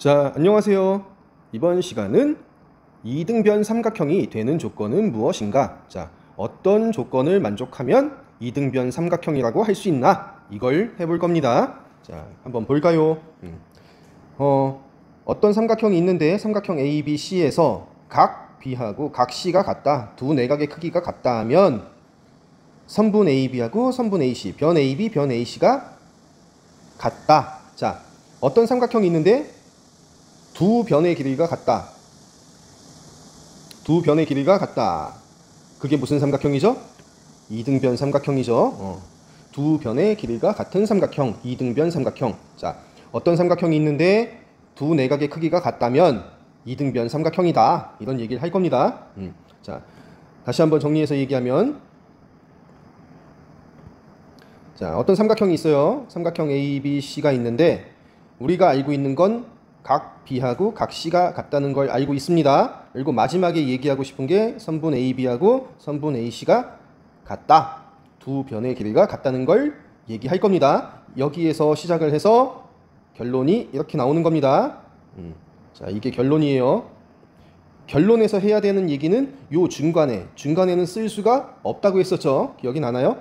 자, 안녕하세요. 이번 시간은 이등변 삼각형이 되는 조건은 무엇인가? 자, 어떤 조건을 만족하면 이등변 삼각형이라고 할 수 있나? 이걸 해볼 겁니다. 자, 한번 볼까요? 어떤 삼각형이 있는데 삼각형 ABC에서 각 B하고 각 C가 같다. 두 내각의 크기가 같다 하면 선분 AB하고 선분 AC, 변 AB, 변 AC가 같다. 자, 어떤 삼각형이 있는데 두 변의 길이가 같다. 두 변의 길이가 같다. 그게 무슨 삼각형이죠? 이등변 삼각형이죠. 두 변의 길이가 같은 삼각형, 이등변 삼각형. 자, 어떤 삼각형이 있는데 두 내각의 크기가 같다면 이등변 삼각형이다. 이런 얘기를 할 겁니다. 자, 다시 한번 정리해서 얘기하면, 자, 어떤 삼각형이 있어요. 삼각형 ABC가 있는데 우리가 알고 있는 건 각 B하고 각 C가 같다는 걸 알고 있습니다. 그리고 마지막에 얘기하고 싶은 게 선분 AB하고 선분 AC가 같다. 두 변의 길이가 같다는 걸 얘기할 겁니다. 여기에서 시작을 해서 결론이 이렇게 나오는 겁니다. 자, 이게 결론이에요. 결론에서 해야 되는 얘기는 요 중간에는 쓸 수가 없다고 했었죠. 기억이 나나요?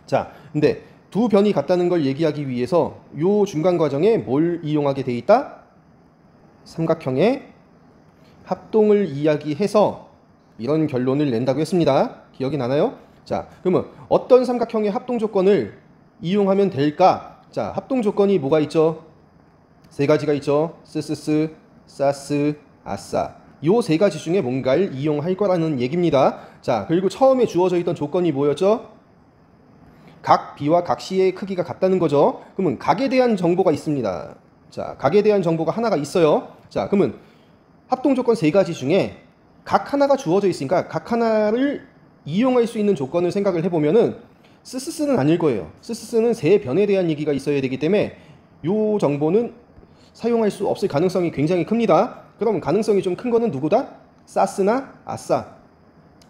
자, 근데 두 변이 같다는 걸 얘기하기 위해서 요 중간 과정에 뭘 이용하게 돼 있다? 삼각형의 합동을 이야기해서 이런 결론을 낸다고 했습니다. 기억이 나나요? 자, 그러면 어떤 삼각형의 합동 조건을 이용하면 될까? 자, 합동 조건이 뭐가 있죠? 세 가지가 있죠. 스스스, 사스, 아싸. 요 세 가지 중에 뭔가를 이용할 거라는 얘기입니다. 자, 그리고 처음에 주어져 있던 조건이 뭐였죠? 각 B와 각 C의 크기가 같다는 거죠. 그러면 각에 대한 정보가 있습니다. 자, 각에 대한 정보가 하나가 있어요. 자, 그러면 합동 조건 세 가지 중에 각 하나가 주어져 있으니까 각 하나를 이용할 수 있는 조건을 생각을 해보면은 스스스는 아닐 거예요. 스스스는 세 변에 대한 얘기가 있어야 되기 때문에 요 정보는 사용할 수 없을 가능성이 굉장히 큽니다. 그럼 가능성이 좀 큰 거는 누구다? 사스나 아싸.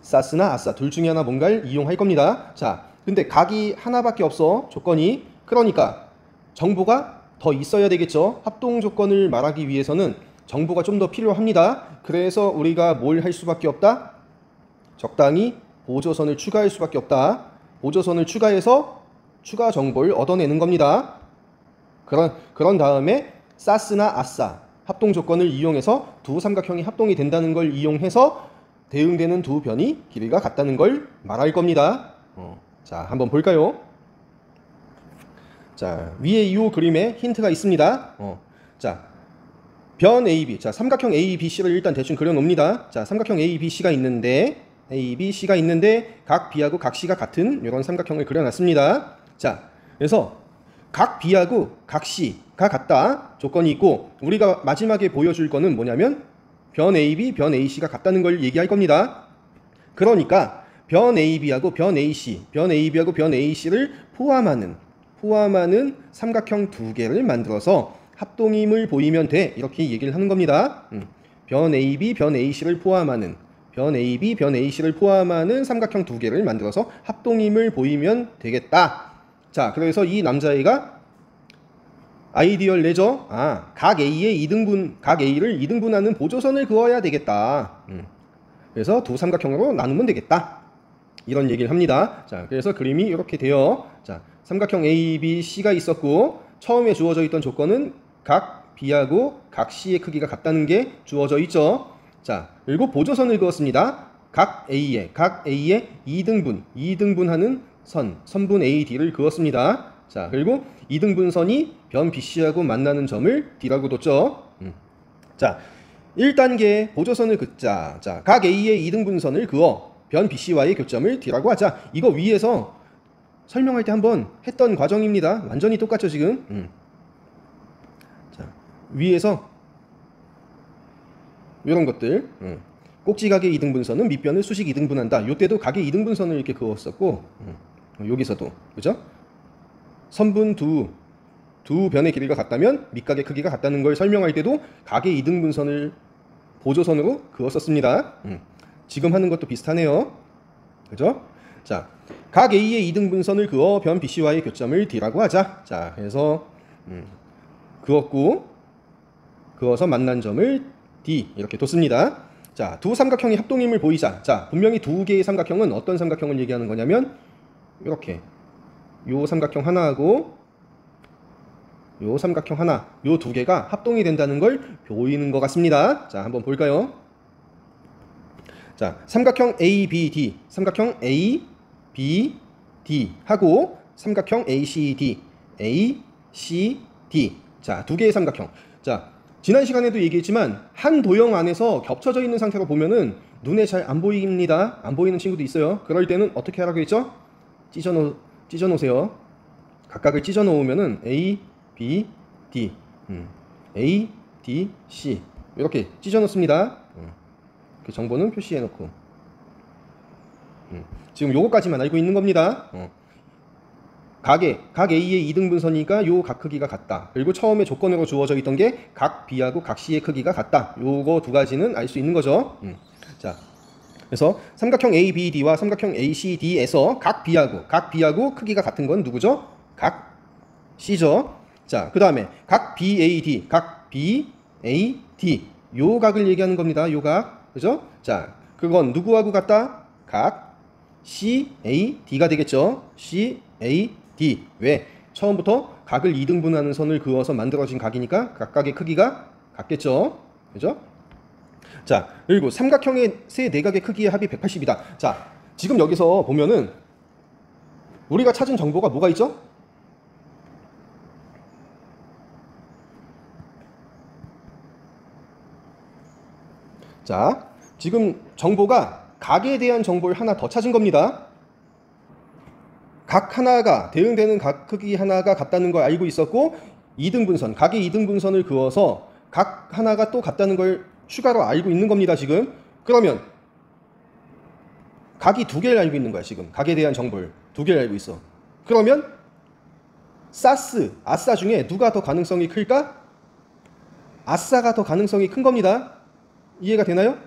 사스나 아싸 둘 중에 하나 뭔가를 이용할 겁니다. 자, 근데 각이 하나밖에 없어. 조건이. 그러니까 정보가 더 있어야 되겠죠. 합동 조건을 말하기 위해서는 정보가 좀 더 필요합니다. 그래서 우리가 뭘 할 수밖에 없다? 적당히 보조선을 추가할 수밖에 없다. 보조선을 추가해서 추가 정보를 얻어내는 겁니다. 그런 다음에 사스나 아싸 합동 조건을 이용해서 두 삼각형이 합동이 된다는 걸 이용해서 대응되는 두 변이 길이가 같다는 걸 말할 겁니다. 자, 한번 볼까요? 자, 위에 이 그림에 힌트가 있습니다. 자, 변 AB, 자, 삼각형 ABC를 일단 대충 그려놓습니다. 자, 삼각형 ABC가 있는데 각 B하고 각 C가 같은 이런 삼각형을 그려놨습니다. 자, 그래서 각 B하고 각 C가 같다 조건이 있고 우리가 마지막에 보여줄 거는 뭐냐면 변 AB, 변 AC가 같다는 걸 얘기할 겁니다. 그러니까 변 AB하고 변 AB하고 변 AC를 포함하는 삼각형 두 개를 만들어서 합동임을 보이면 돼. 이렇게 얘기를 하는 겁니다. 변 AB, 변 AC를 포함하는 삼각형 두 개를 만들어서 합동임을 보이면 되겠다. 자, 그래서 이 남자애가 아이디어를 내죠. 아, 각 A를 2등분하는 보조선을 그어야 되겠다. 그래서 두 삼각형으로 나누면 되겠다. 이런 얘기를 합니다. 자, 그래서 그림이 이렇게 돼요. 자, 삼각형 ABC가 있었고 처음에 주어져 있던 조건은 각 B하고 각 C의 크기가 같다는 게 주어져 있죠. 자, 그리고 보조선을 그었습니다. 각 A에 2등분하는 선분 AD를 그었습니다. 자, 그리고 2등분선이 변 BC하고 만나는 점을 D라고 뒀죠. 자, 1단계 보조선을 긋자. 자, 각 A의 2등분선을 그어 변 BC와의 교점을 D라고 하자. 이거 위에서 설명할 때 한번 했던 과정입니다. 완전히 똑같죠 지금. 자, 위에서 이런 것들 꼭지각의 2등분선은 밑변을 수직 2등분한다. 이때도 각의 2등분선을 이렇게 그었었고 여기서도 그죠? 선분 두 변의 길이가 같다면 밑각의 크기가 같다는 걸 설명할 때도 각의 2등분선을 보조선으로 그었었습니다. 지금 하는 것도 비슷하네요. 그죠? 자, 각 A의 2등분선을 그어 변 BC와의 교점을 D라고 하자. 자, 그래서 그었고 그어서 만난 점을 D 이렇게 뒀습니다. 자, 두 삼각형이 합동임을 보이자. 자, 분명히 두 개의 삼각형은 어떤 삼각형을 얘기하는 거냐면 이렇게 요 삼각형 하나하고 요 삼각형 하나, 요 두 개가 합동이 된다는 걸 보이는 것 같습니다. 자, 한번 볼까요? 자, 삼각형 ABD, 삼각형 ABD 하고 삼각형 ACD, ACD. 자, 두 개의 삼각형. 자, 지난 시간에도 얘기했지만 한 도형 안에서 겹쳐져 있는 상태로 보면은 눈에 잘 안 보입니다. 안 보이는 친구도 있어요. 그럴 때는 어떻게 하라고 했죠? 찢어 놓으세요. 각각을 찢어 놓으면은 A, B, D, A, D, C 이렇게 찢어 놓습니다. 그 정보는 표시해 놓고 지금 요거까지만 알고 있는 겁니다. 각 A의 2등분선이니까 요 각 크기가 같다. 그리고 처음에 조건으로 주어져 있던 게 각 B하고 각 C의 크기가 같다. 요거 두 가지는 알 수 있는 거죠. 자, 그래서 삼각형 ABD와 삼각형 ACD에서 각 B하고 크기가 같은 건 누구죠? 각 C죠. 자, 그 다음에 각 BAD, 각 BAD 요 각을 얘기하는 겁니다. 요 각, 그죠? 자, 그건 누구하고 같다? 각 CAD가 되겠죠. CAD. 왜? 처음부터 각을 2등분하는 선을 그어서 만들어진 각이니까 각각의 크기가 같겠죠. 그죠? 자, 그리고 삼각형의 세 내각의 크기의 합이 180이다. 자, 지금 여기서 보면은 우리가 찾은 정보가 뭐가 있죠? 자, 지금 정보가 각에 대한 정보를 하나 더 찾은 겁니다. 각 하나가 대응되는 각 크기 하나가 같다는 걸 알고 있었고 2등분선, 각의 2등분선을 그어서 각 하나가 또 같다는 걸 추가로 알고 있는 겁니다. 지금 그러면 각이 두 개를 알고 있는 거야. 지금 각에 대한 정보를 두 개를 알고 있어. 그러면 아싸 중에 누가 더 가능성이 클까? 아싸가 더 가능성이 큰 겁니다. 이해가 되나요?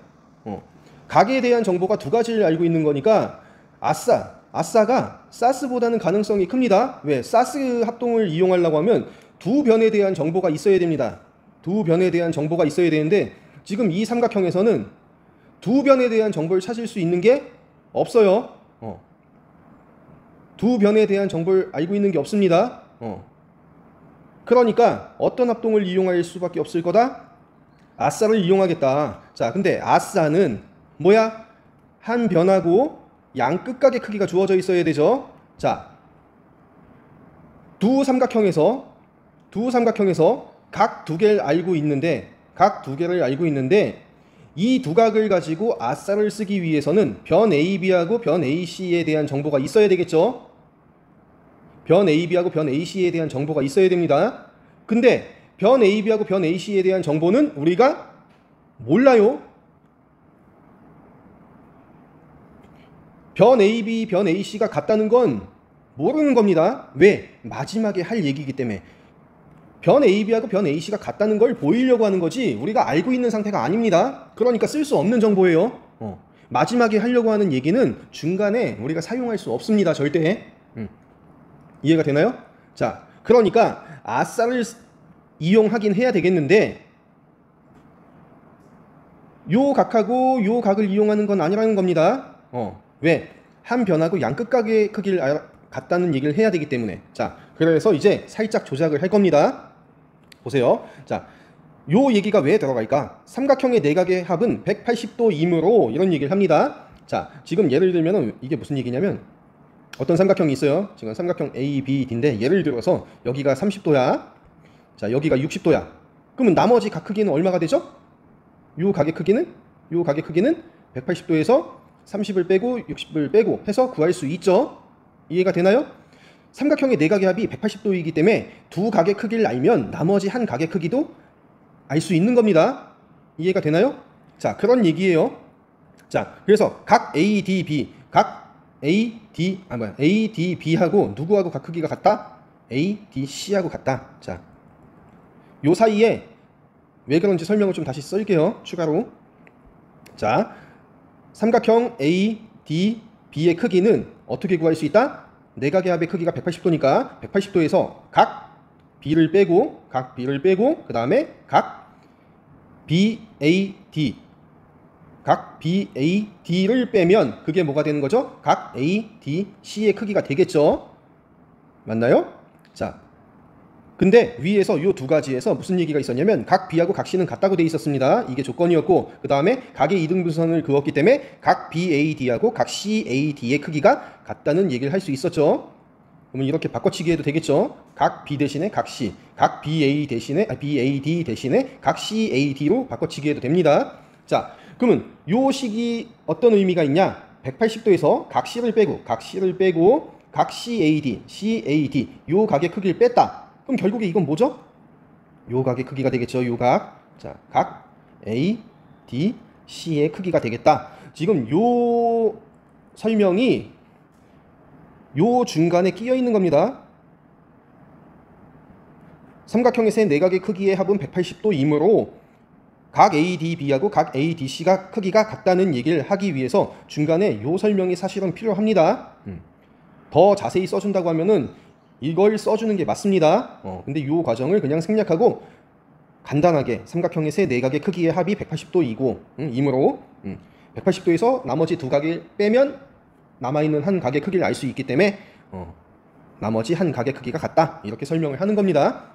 각에 대한 정보가 두 가지를 알고 있는 거니까 아싸가 사스보다는 가능성이 큽니다. 왜? 사스 합동을 이용하려고 하면 두 변에 대한 정보가 있어야 됩니다. 두 변에 대한 정보가 있어야 되는데 지금 이 삼각형에서는 두 변에 대한 정보를 찾을 수 있는 게 없어요. 두 변에 대한 정보를 알고 있는 게 없습니다. 그러니까 어떤 합동을 이용할 수밖에 없을 거다? 아싸를 이용하겠다. 자, 근데 아싸는 뭐야? 한 변하고 양 끝각의 크기가 주어져 있어야 되죠. 자, 두 삼각형에서 각 두 개를 알고 있는데 이 두 각을 가지고 아싸를 쓰기 위해서는 변 AB하고 변 AC에 대한 정보가 있어야 되겠죠. 변 AB하고 변 AC에 대한 정보가 있어야 됩니다. 근데 변 AB하고 변 AC에 대한 정보는 우리가 몰라요. 변 AB, 변 AC가 같다는 건 모르는 겁니다. 왜? 마지막에 할 얘기이기 때문에. 변 AB하고 변 AC가 같다는 걸 보이려고 하는 거지 우리가 알고 있는 상태가 아닙니다. 그러니까 쓸 수 없는 정보예요. 마지막에 하려고 하는 얘기는 중간에 우리가 사용할 수 없습니다. 절대. 이해가 되나요? 자, 그러니까 아싸를 이용하긴 해야 되겠는데 요 각하고 요 각을 이용하는 건 아니라는 겁니다. 왜? 한 변하고 양 끝각의 크기를 같다는 얘기를 해야 되기 때문에. 자, 그래서 이제 살짝 조작을 할 겁니다. 보세요. 자, 요 얘기가 왜 들어갈까? 삼각형의 내각의 합은 180도이므로 이런 얘기를 합니다. 자, 지금 예를 들면 이게 무슨 얘기냐면 어떤 삼각형이 있어요. 지금 삼각형 ABD인데 예를 들어서 여기가 30도야. 자, 여기가 60도야. 그러면 나머지 각 크기는 얼마가 되죠? 요 각의 크기는 180도에서 30을 빼고 60을 빼고 해서 구할 수 있죠. 이해가 되나요? 삼각형의 내각의 합이 180도이기 때문에 두 각의 크기를 알면 나머지 한 각의 크기도 알 수 있는 겁니다. 이해가 되나요? 자, 그런 얘기예요. 자, 그래서 각 ADB하고 누구하고 각 크기가 같다? ADC하고 같다. 자, 요 사이에 왜 그런지 설명을 좀 다시 쓸게요. 추가로. 자, 삼각형 ADB의 크기는 어떻게 구할 수 있다? 내각의 합의 크기가 180도니까 180도에서 각 B를 빼고 그 다음에 각 BAD. 각 BAD를 빼면 그게 뭐가 되는 거죠? 각 ADC의 크기가 되겠죠? 맞나요? 자, 근데 위에서 이 두 가지에서 무슨 얘기가 있었냐면 각 B하고 각 C는 같다고 돼 있었습니다. 이게 조건이었고, 그 다음에 각의 이등분선을 그었기 때문에 각 BAD하고 각 CAD의 크기가 같다는 얘기를 할 수 있었죠. 그러면 이렇게 바꿔치기 해도 되겠죠. 각 B 대신에 각 C, 각 BAD 대신에 각 CAD로 바꿔치기 해도 됩니다. 자, 그러면 요 식이 어떤 의미가 있냐? 180도에서 각 C를 빼고 각 CAD 요 각의 크기를 뺐다. 그럼 결국에 이건 뭐죠? 요 각의 크기가 되겠죠. 요 각. 자, 각 A, D, C의 크기가 되겠다. 지금 요 설명이 요 중간에 끼어 있는 겁니다. 삼각형의 세 내각의 크기의 합은 180도이므로 각 ADB하고 각 ADC가 크기가 같다는 얘기를 하기 위해서 중간에 요 설명이 사실은 필요합니다. 더 자세히 써준다고 하면은 이걸 써주는 게 맞습니다. 근데 요 과정을 그냥 생략하고 간단하게 삼각형의 세 내각의 크기의 합이 180도이고 이므로 180도에서 나머지 두 각을 빼면 남아있는 한 각의 크기를 알 수 있기 때문에 나머지 한 각의 크기가 같다. 이렇게 설명을 하는 겁니다.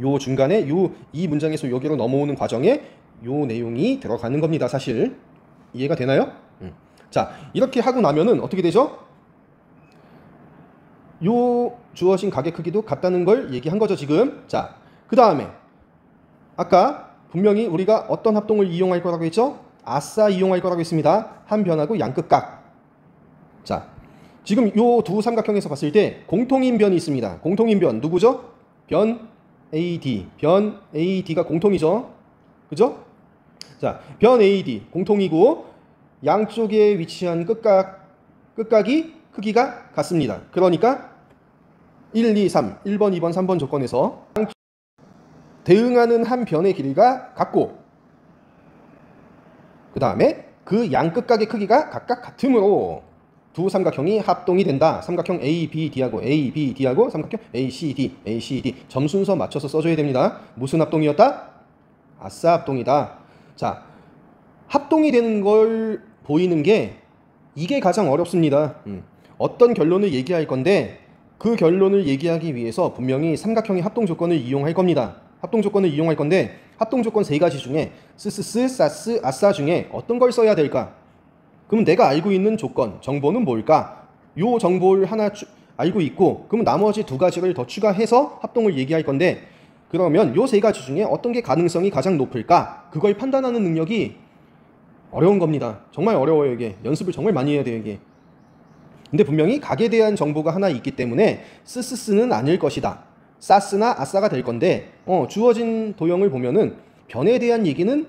요 중간에 이 문장에서 여기로 넘어오는 과정에 요 내용이 들어가는 겁니다. 사실 이해가 되나요? 자, 이렇게 하고 나면은 어떻게 되죠? 요 주어진 각의 크기도 같다는 걸 얘기한 거죠, 지금. 자, 그 다음에 아까 분명히 우리가 어떤 합동을 이용할 거라고 했죠? 아싸 이용할 거라고 했습니다. 한 변하고 양끝각. 자, 지금 요 두 삼각형에서 봤을 때 공통인 변이 있습니다. 공통인 변 누구죠? 변 AD. 변 AD가 공통이죠. 그죠? 자, 변 AD 공통이고 양쪽에 위치한 끝각이 크기가 같습니다. 그러니까 1, 2, 3, 1번, 2번, 3번 조건에서 대응하는 한 변의 길이가 같고 그 다음에 그 양끝각의 크기가 각각 같으므로 두 삼각형이 합동이 된다. 삼각형 ABD하고 삼각형 ACD 점 순서 맞춰서 써줘야 됩니다. 무슨 합동이었다? 아싸 합동이다. 자, 합동이 되는 걸 보이는 게 이게 가장 어렵습니다. 어떤 결론을 얘기할 건데 그 결론을 얘기하기 위해서 분명히 삼각형의 합동 조건을 이용할 겁니다. 합동 조건을 이용할 건데 합동 조건 세 가지 중에 스스스, 사스, 아싸 중에 어떤 걸 써야 될까? 그럼 내가 알고 있는 조건, 정보는 뭘까? 요 정보를 하나 알고 있고 그럼 나머지 두 가지를 더 추가해서 합동을 얘기할 건데 그러면 요 세 가지 중에 어떤 게 가능성이 가장 높을까? 그걸 판단하는 능력이 어려운 겁니다. 정말 어려워요, 이게. 연습을 정말 많이 해야 돼요, 이게. 근데 분명히 각에 대한 정보가 하나 있기 때문에 스스스는 아닐 것이다. 사스나 아싸가 될 건데 주어진 도형을 보면은 변에 대한 얘기는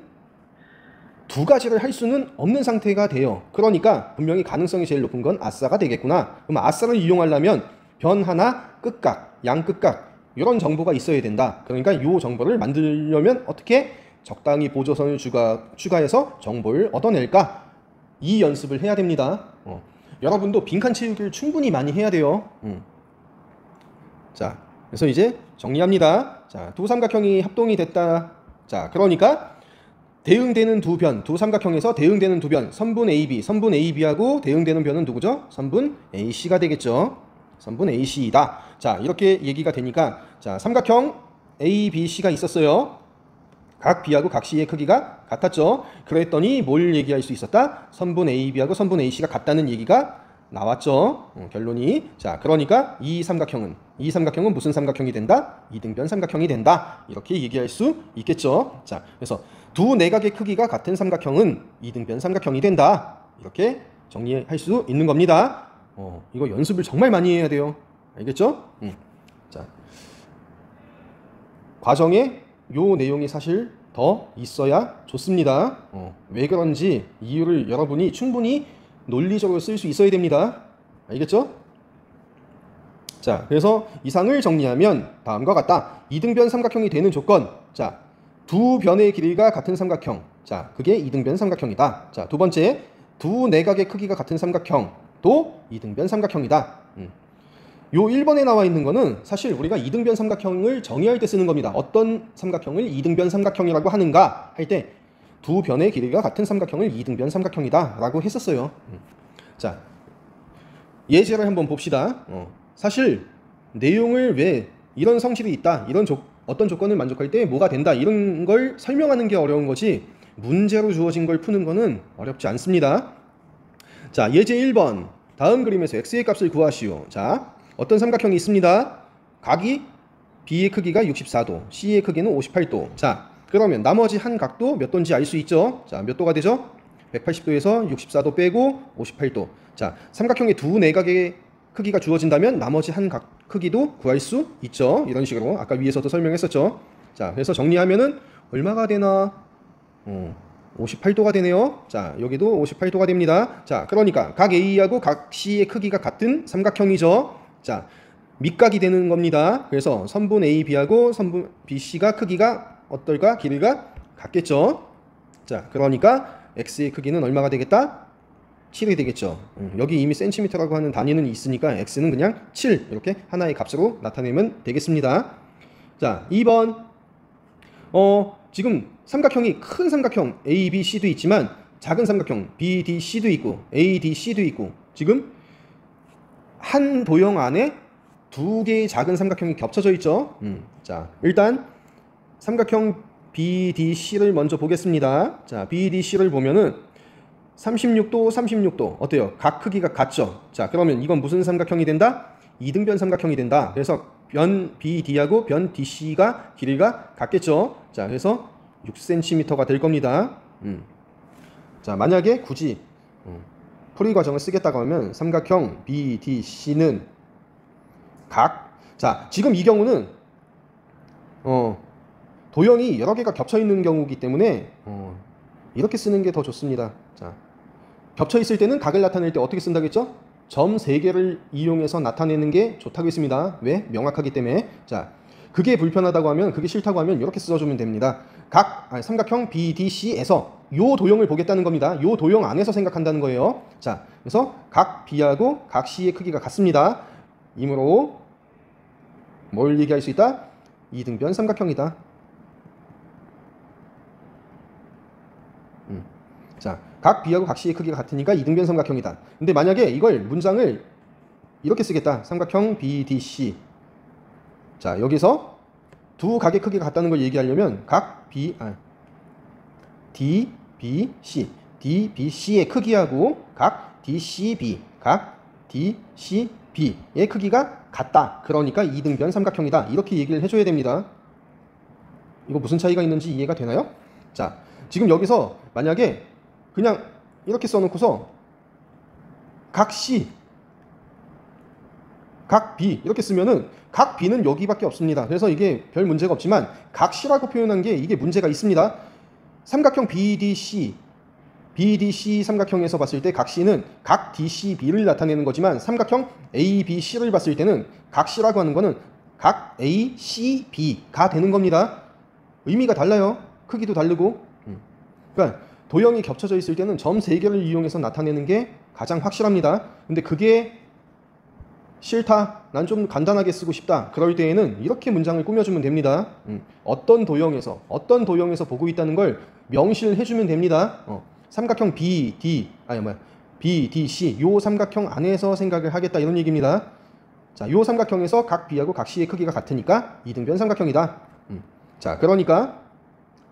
두 가지를 할 수는 없는 상태가 돼요. 그러니까 분명히 가능성이 제일 높은 건 아싸가 되겠구나. 그럼 아싸를 이용하려면 변 하나, 끝각, 양끝각 이런 정보가 있어야 된다. 그러니까 이 정보를 만들려면 어떻게 적당히 보조선을 추가해서 정보를 얻어낼까? 이 연습을 해야 됩니다. 여러분도 빈칸 채우기를 충분히 많이 해야 돼요. 자, 그래서 이제 정리합니다. 자, 두 삼각형이 합동이 됐다. 자, 그러니까 대응되는 두 삼각형에서 대응되는 두 변, 선분 AB하고 대응되는 변은 누구죠? 선분 AC가 되겠죠. 선분 AC이다. 자, 이렇게 얘기가 되니까 자, 삼각형 ABC가 있었어요. 각 B하고 각 C의 크기가 같았죠. 그랬더니 뭘 얘기할 수 있었다? 선분 AB하고 선분 AC가 같다는 얘기가 나왔죠. 결론이. 자, 그러니까 이 삼각형은 무슨 삼각형이 된다? 이등변 삼각형이 된다. 이렇게 얘기할 수 있겠죠. 자, 그래서 두 내각의 크기가 같은 삼각형은 이등변 삼각형이 된다. 이렇게 정리할 수 있는 겁니다. 이거 연습을 정말 많이 해야 돼요. 알겠죠? 자, 과정에 요 내용이 사실 더 있어야 좋습니다. 왜 그런지 이유를 여러분이 충분히 논리적으로 쓸 수 있어야 됩니다. 알겠죠? 자, 그래서 이상을 정리하면 다음과 같다. 이등변 삼각형이 되는 조건. 자, 두 변의 길이가 같은 삼각형. 자, 그게 이등변 삼각형이다. 자, 두 번째, 두 내각의 크기가 같은 삼각형도 이등변 삼각형이다. 요 1번에 나와 있는 거는 사실 우리가 이등변 삼각형을 정의할 때 쓰는 겁니다. 어떤 삼각형을 이등변 삼각형이라고 하는가 할 때 두 변의 길이가 같은 삼각형을 이등변 삼각형이다 라고 했었어요. 자, 예제를 한번 봅시다. 사실 내용을 왜 이런 성질이 있다, 이런 어떤 조건을 만족할 때 뭐가 된다, 이런 걸 설명하는 게 어려운 거지 문제로 주어진 걸 푸는 거는 어렵지 않습니다. 자, 예제 1번. 다음 그림에서 x의 값을 구하시오. 자, 어떤 삼각형이 있습니다. 각이 B의 크기가 64도, C의 크기는 58도. 자, 그러면 나머지 한 각도 몇 도인지 알 수 있죠? 자, 몇 도가 되죠? 180도에서 64도 빼고 58도. 자, 삼각형의 두 내각의 크기가 주어진다면 나머지 한 각 크기도 구할 수 있죠. 이런 식으로 아까 위에서도 설명했었죠. 자, 그래서 정리하면은 얼마가 되나? 58도가 되네요. 자, 여기도 58도가 됩니다. 자, 그러니까 각 A하고 각 C의 크기가 같은 삼각형이죠. 자, 밑각이 되는 겁니다. 그래서 선분 AB하고 선분 BC가 크기가 어떨까? 길이가 같겠죠. 자, 그러니까 X의 크기는 얼마가 되겠다? 7이 되겠죠. 여기 이미 센티미터라고 하는 단위는 있으니까 X는 그냥 7 이렇게 하나의 값으로 나타내면 되겠습니다. 자, 2번. 지금 삼각형이 큰 삼각형 ABC도 있지만 작은 삼각형 BDC도 있고 ADC도 있고 지금 한 도형 안에 두 개의 작은 삼각형이 겹쳐져 있죠. 자, 일단 삼각형 BDC를 먼저 보겠습니다. 자, BDC를 보면은 36도, 36도 어때요? 각 크기가 같죠? 자, 그러면 이건 무슨 삼각형이 된다? 이등변 삼각형이 된다. 그래서 변 BD하고 변 DC가 길이가 같겠죠? 자, 그래서 6cm가 될 겁니다. 자, 만약에 굳이 풀이 과정을 쓰겠다고 하면 삼각형 BDC는 자, 지금 이 경우는 도형이 여러 개가 겹쳐 있는 경우이기 때문에 이렇게 쓰는 게 더 좋습니다. 자, 겹쳐 있을 때는 각을 나타낼 때 어떻게 쓴다고 했죠? 점 3개를 이용해서 나타내는 게 좋다고 했습니다. 왜? 명확하기 때문에. 자, 그게 불편하다고 하면, 그게 싫다고 하면 이렇게 써주면 됩니다. 삼각형 BDC에서 요 도형을 보겠다는 겁니다. 요 도형 안에서 생각한다는 거예요. 자, 그래서 각 B하고 각 C의 크기가 같습니다. 이므로 뭘 얘기할 수 있다? 이등변 삼각형이다. 자, 각 B하고 각 C의 크기가 같으니까 이등변 삼각형이다. 근데 만약에 이걸 문장을 이렇게 쓰겠다. 삼각형 BDC. 자, 여기서 두 각의 크기가 같다는 걸 얘기하려면 각 DBC, DBC의 크기하고 각 DCB, 각 DCB의 크기가 같다. 그러니까 이등변 삼각형이다. 이렇게 얘기를 해줘야 됩니다. 이거 무슨 차이가 있는지 이해가 되나요? 자, 지금 여기서 만약에 그냥 이렇게 써놓고서 각 C, 각 B 이렇게 쓰면은 각 B는 여기밖에 없습니다. 그래서 이게 별 문제가 없지만 각 C라고 표현한 게 이게 문제가 있습니다. 삼각형 BDC 삼각형에서 봤을 때 각 C는 각 DCB를 나타내는 거지만 삼각형 ABC를 봤을 때는 각 C라고 하는 거는 각 ACB가 되는 겁니다. 의미가 달라요. 크기도 다르고. 그러니까 도형이 겹쳐져 있을 때는 점 3개를 이용해서 나타내는 게 가장 확실합니다. 근데 그게 싫다, 난 좀 간단하게 쓰고 싶다, 그럴 때에는 이렇게 문장을 꾸며주면 됩니다. 어떤 도형에서 보고 있다는 걸 명시를 해주면 됩니다. 삼각형 BDC 요 삼각형 안에서 생각을 하겠다, 이런 얘기입니다. 자, 요 삼각형에서 각 B하고 각 C의 크기가 같으니까 이등변 삼각형이다. 자, 그러니까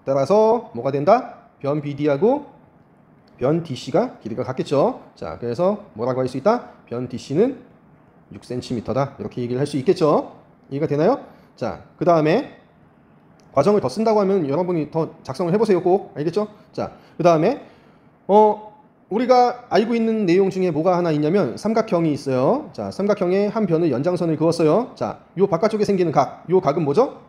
따라서 뭐가 된다? 변 BD하고 변 DC가 길이가 같겠죠. 자, 그래서 뭐라고 할 수 있다? 변 DC는 6cm다. 이렇게 얘기를 할 수 있겠죠. 이해가 되나요? 자, 그 다음에 과정을 더 쓴다고 하면 여러분이 더 작성을 해보세요. 꼭. 알겠죠? 자, 그 다음에 우리가 알고 있는 내용 중에 뭐가 하나 있냐면 삼각형이 있어요. 자, 삼각형의 한 변의 연장선을 그었어요. 자, 요 바깥쪽에 생기는 각, 요 각은 뭐죠?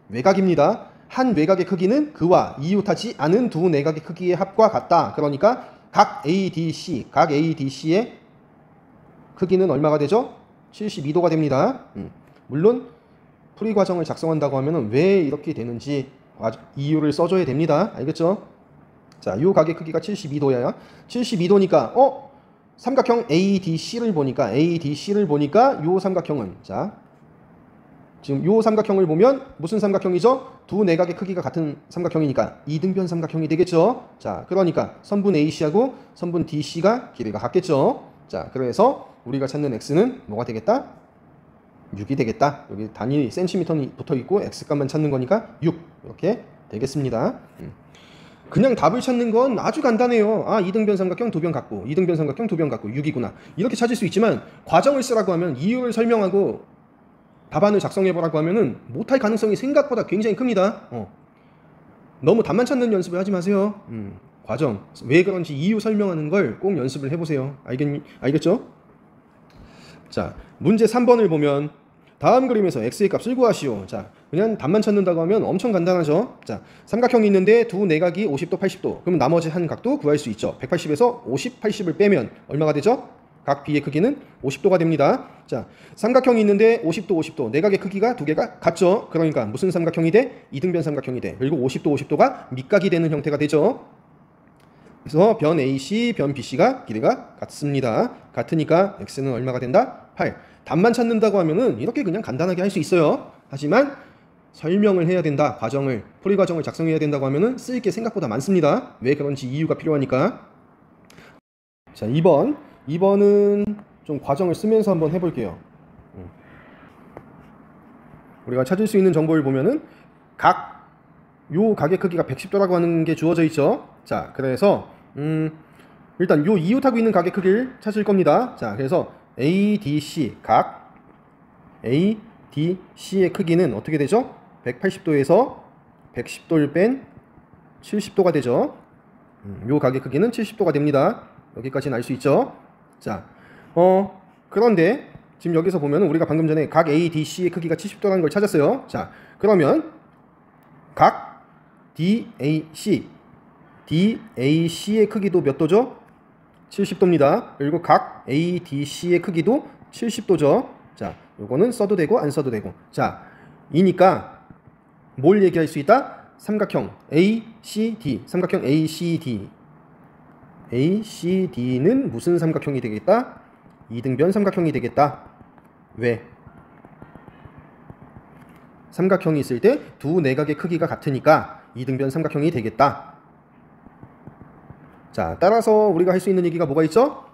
외곽입니다. 한 외곽의 크기는 그와 이웃하지 않은 두 내각의 크기의 합과 같다. 그러니까 각 ADC의 크기는 얼마가 되죠? 72도가 됩니다. 물론 풀이 과정을 작성한다고 하면 왜 이렇게 되는지 이유를 써줘야 됩니다. 알겠죠? 자, 요 각의 크기가 72도야. 72도니까 삼각형 ADC를 보니까 요 삼각형은 자 지금 요 삼각형을 보면 무슨 삼각형이죠? 두 내각의 크기가 같은 삼각형이니까 이등변 삼각형이 되겠죠. 자, 그러니까 선분 AC하고 선분 DC가 길이가 같겠죠. 자, 그래서 우리가 찾는 x는 뭐가 되겠다? 6이 되겠다. 여기 단위 센티미터는 붙어 있고 x값만 찾는 거니까 6 이렇게 되겠습니다. 그냥 답을 찾는 건 아주 간단해요. 아, 이등변 삼각형 두 변 같고 이등변 삼각형 두 변 같고 6이구나. 이렇게 찾을 수 있지만 과정을 쓰라고 하면 이유를 설명하고 답안을 작성해보라고 하면은 못할 가능성이 생각보다 굉장히 큽니다. 너무 답만 찾는 연습을 하지 마세요. 과정, 왜 그런지 이유 설명하는 걸 꼭 연습을 해보세요. 알겠죠? 자, 문제 3번을 보면 다음 그림에서 x의 값을 구하시오. 자, 그냥 답만 찾는다고 하면 엄청 간단하죠. 자, 삼각형이 있는데 두 내각이 50도, 80도. 그럼 나머지 한 각도 구할 수 있죠. 180에서 50, 80을 빼면 얼마가 되죠? 각 B의 크기는 50도가 됩니다. 자, 삼각형이 있는데 50도, 50도. 내각의 크기가 두 개가 같죠. 그러니까 무슨 삼각형이 돼? 이등변 삼각형이 돼. 그리고 50도, 50도가 밑각이 되는 형태가 되죠. 그래서 변 AC, 변 BC가 길이가 같습니다. 같으니까 x는 얼마가 된다? 8. 답만 찾는다고 하면은 이렇게 그냥 간단하게 할 수 있어요. 하지만 설명을 해야 된다. 과정을, 풀이 과정을 작성해야 된다고 하면은 쓸 게 생각보다 많습니다. 왜 그런지 이유가 필요하니까. 자, 2번은 좀 과정을 쓰면서 한번 해볼게요. 우리가 찾을 수 있는 정보를 보면은 요 각의 크기가 110도라고 하는 게 주어져 있죠. 자, 그래서 일단 요 이웃하고 있는 각의 크기를 찾을 겁니다. 자, 그래서 ADC 각 ADC의 크기는 어떻게 되죠? 180도에서 110도를 뺀 70도가 되죠. 요 각의 크기는 70도가 됩니다. 여기까지는 알 수 있죠. 자, 그런데 지금 여기서 보면 우리가 방금 전에 각 ADC의 크기가 70도라는 걸 찾았어요. 자, 그러면 각 DAC의 크기도 몇 도죠? 70도입니다. 그리고 각 ADC의 크기도 70도죠. 자, 요거는 써도 되고 안 써도 되고. 자, 이니까 뭘 얘기할 수 있다? 삼각형 ACD, 삼각형 ACD는 무슨 삼각형이 되겠다? 이등변 삼각형이 되겠다. 왜? 삼각형이 있을 때 두 내각의 크기가 같으니까 이등변 삼각형이 되겠다. 자, 따라서 우리가 할 수 있는 얘기가 뭐가 있죠?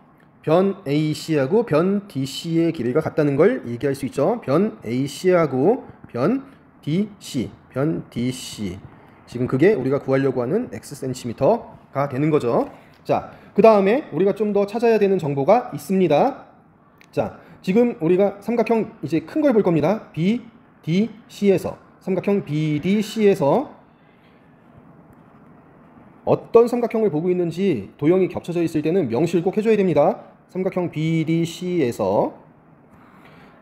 변 AC하고 변 DC의 길이가 같다는 걸 얘기할 수 있죠. 변 AC하고 변 DC. 지금 그게 우리가 구하려고 하는 X센티미터가 되는 거죠. 자, 그 다음에 우리가 좀 더 찾아야 되는 정보가 있습니다. 자, 지금 우리가 삼각형 이제 큰 걸 볼 겁니다. BDC에서 삼각형 BDC에서 어떤 삼각형을 보고 있는지 도형이 겹쳐져 있을 때는 명시를 꼭 해줘야 됩니다. 삼각형 BDC에서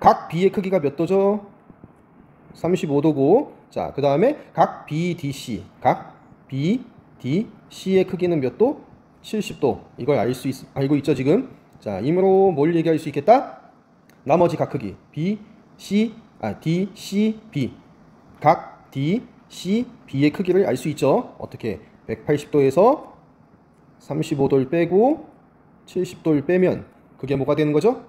각 B의 크기가 몇 도죠? 35도고, 자, 그 다음에 각 BDC의 크기는 몇 도? 70도. 이걸 알고 있죠 지금? 자, 이므로 뭘 얘기할 수 있겠다? 나머지 각 크기 DCB 각 DCB의 크기를 알 수 있죠. 어떻게? 180도에서 35도를 빼고 70도를 빼면 그게 뭐가 되는 거죠?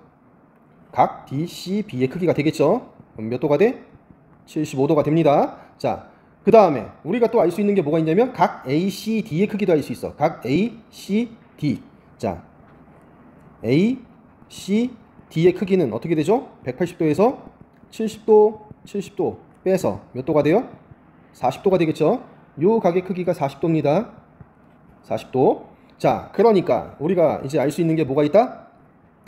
각 DCB의 크기가 되겠죠. 그럼 몇 도가 돼? 75도가 됩니다. 자, 그 다음에 우리가 또 알 수 있는 게 뭐가 있냐면 각 ACD의 크기도 알 수 있어. 각 ACD. 자, ACD의 크기는 어떻게 되죠? 180도에서 70도 빼서 몇 도가 돼요? 40도가 되겠죠? 요 각의 크기가 40도입니다. 40도. 자, 그러니까 우리가 이제 알 수 있는 게 뭐가 있다?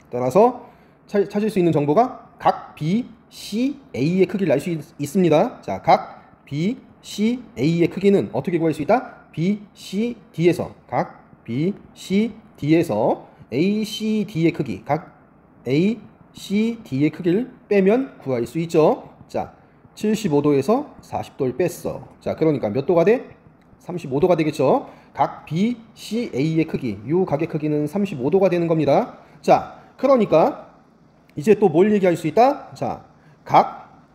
따라서 찾을 수 있는 정보가 각 BCA의 크기를 알 수 있습니다. 자, 각 BCA의 크기는 어떻게 구할 수 있다? BCD에서 각 BCD에서 ACD의 크기, 각 ACD의 크기를 빼면 구할 수 있죠. 자, 75도에서 40도를 뺐어. 자, 그러니까 몇 도가 돼? 35도가 되겠죠. 각 BCA의 크기, 이 각의 크기는 35도가 되는 겁니다. 자, 그러니까 이제 또 뭘 얘기할 수 있다? 자, 각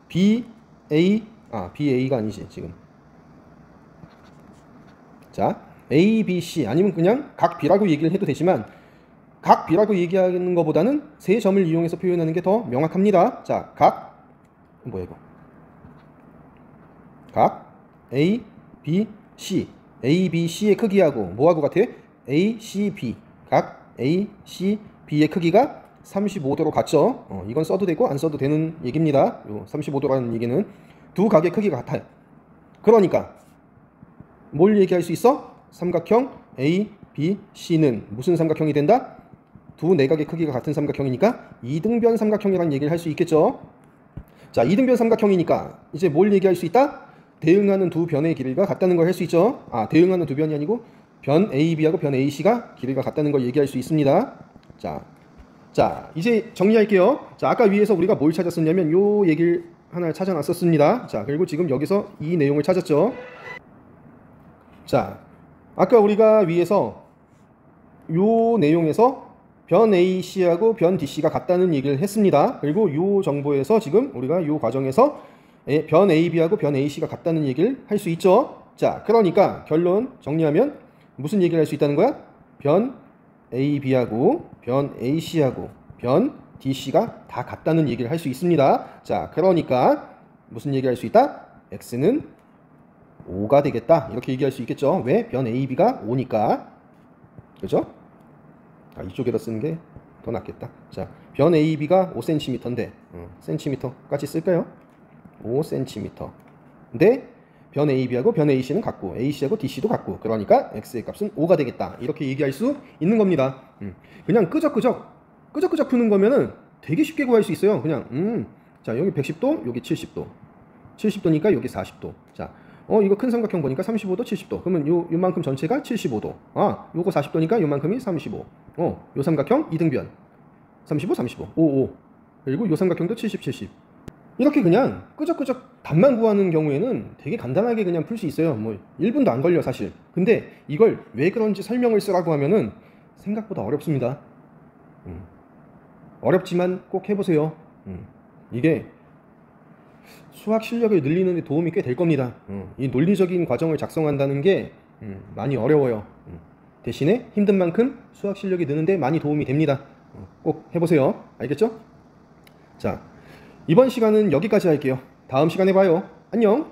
BA가 아니지 지금. 자, ABC 아니면 그냥 각 B라고 얘기를 해도 되지만 각 B라고 얘기하는 것보다는 세 점을 이용해서 표현하는 게 더 명확합니다. 자, 각 뭐야 이거? 각 A, B, C. A, B, C의 크기하고 뭐하고 같아? A, C, B. 각 A, C, B의 크기가 35도로 같죠. 이건 써도 되고 안 써도 되는 얘기입니다. 35도라는 얘기는 두 각의 크기가 같아요. 그러니까 뭘 얘기할 수 있어? 삼각형 A, B, C는 무슨 삼각형이 된다? 두 내각의 크기가 같은 삼각형이니까 이등변 삼각형이라는 얘기를 할 수 있겠죠. 자, 이등변 삼각형이니까 이제 뭘 얘기할 수 있다? 대응하는 두 변의 길이가 같다는 걸 할 수 있죠. 대응하는 두 변이 아니고 변 AB하고 변 AC가 길이가 같다는 걸 얘기할 수 있습니다. 자, 이제 정리할게요. 자, 아까 위에서 우리가 뭘 찾았었냐면 요 얘기를 하나 찾아놨었습니다. 자, 그리고 지금 여기서 이 내용을 찾았죠. 자, 아까 우리가 위에서 요 내용에서 변 AC하고 변 DC가 같다는 얘기를 했습니다. 그리고 요 정보에서 지금 우리가 요 과정에서 변 AB하고 변 AC가 같다는 얘기를 할 수 있죠. 자, 그러니까 결론 정리하면 무슨 얘기를 할 수 있다는 거야? 변 AB하고 변 AC하고 변 DC가 다 같다는 얘기를 할 수 있습니다. 자, 그러니까 무슨 얘기를 할 수 있다? X는 5가 되겠다. 이렇게 얘기할 수 있겠죠. 왜? 변 AB가 5니까. 그죠? 이쪽에다 쓰는 게 더 낫겠다. 자, 변 AB가 5cm인데 cm까지 쓸까요? 5cm. 근데 변 AB하고 변 AC는 같고 AC하고 DC도 같고 그러니까 X의 값은 5가 되겠다. 이렇게 얘기할 수 있는 겁니다. 그냥 끄적끄적 푸는 거면은 되게 쉽게 구할 수 있어요. 그냥 자, 여기 110도, 여기 70도. 70도니까 여기 40도. 자, 이거 큰 삼각형 보니까 35도, 70도. 그러면 요만큼 전체가 75도. 요거 40도니까 요만큼이 35. 요 삼각형 이등변. 35, 35. 55. 그리고 요 삼각형도 70, 70. 이렇게 그냥 끄적끄적 답만 구하는 경우에는 되게 간단하게 그냥 풀 수 있어요. 뭐 1분도 안 걸려 사실. 근데 이걸 왜 그런지 설명을 쓰라고 하면은 생각보다 어렵습니다. 어렵지만 꼭 해보세요. 이게 수학 실력을 늘리는 데 도움이 꽤 될 겁니다. 이 논리적인 과정을 작성한다는 게 많이 어려워요. 대신에 힘든 만큼 수학 실력이 느는데 많이 도움이 됩니다. 꼭 해보세요. 알겠죠? 자, 이번 시간은 여기까지 할게요. 다음 시간에 봐요. 안녕.